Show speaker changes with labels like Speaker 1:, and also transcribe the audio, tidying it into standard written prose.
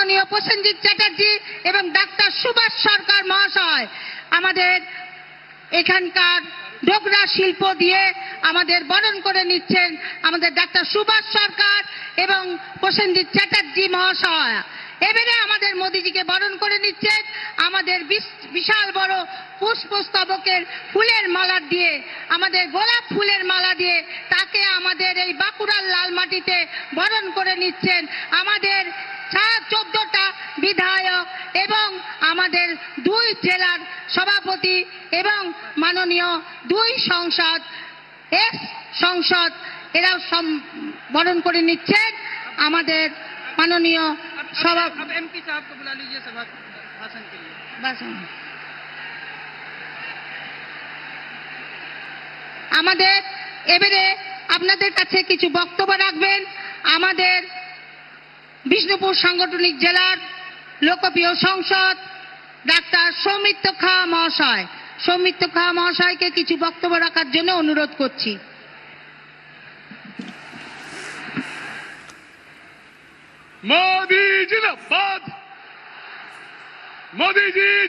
Speaker 1: মাননীয় প্রসেনজিৎ চ্যাটার্জি এবং ডাক্তার সুভাষ সরকার মহাশয় আমাদের এখানকার ডোকরা শিল্প দিয়ে আমাদের বরণ করে নিচ্ছেন আমাদের ডাক্তার সুভাষ সরকার এবং প্রসেনজিৎ চ্যাটার্জি মহাশয়। এবারে আমাদের মোদিজিকে বরণ করে নিচ্ছেন আমাদের বিশাল বড় পুষ্পস্তবকের ফুলের মালা দিয়ে, আমাদের গোলাপ ফুলের মালা দিয়ে তাকে আমাদের এই বাঁকুড়ার লাল মাটিতে বরণ করে নিচ্ছেন আমাদের 14টা বিধায়ক এবং আমাদের 2 জেলার সভাপতি এবং মাননীয় 2 সংসদ সংসদ এরাও বরণ করে নিচ্ছেন আমাদের মাননীয়
Speaker 2: एमपी साहब को बुला लीजिए सभा भाषण के लिए।
Speaker 1: আমাদের এবারে আপনাদের কাছে কিছু বক্তব্য রাখবেন আমাদের বিষ্ণুপুর সাংগঠনিক জেলার লোকপ্রিয় সংসদ ডাক্তার সৌমিত্র খাঁ মহাশয়। সৌমিত্র খাঁ মহাশয়কে কিছু বক্তব্য রাখার জন্য অনুরোধ করছি।
Speaker 3: मोदी जिंदाबाद, मोदी जी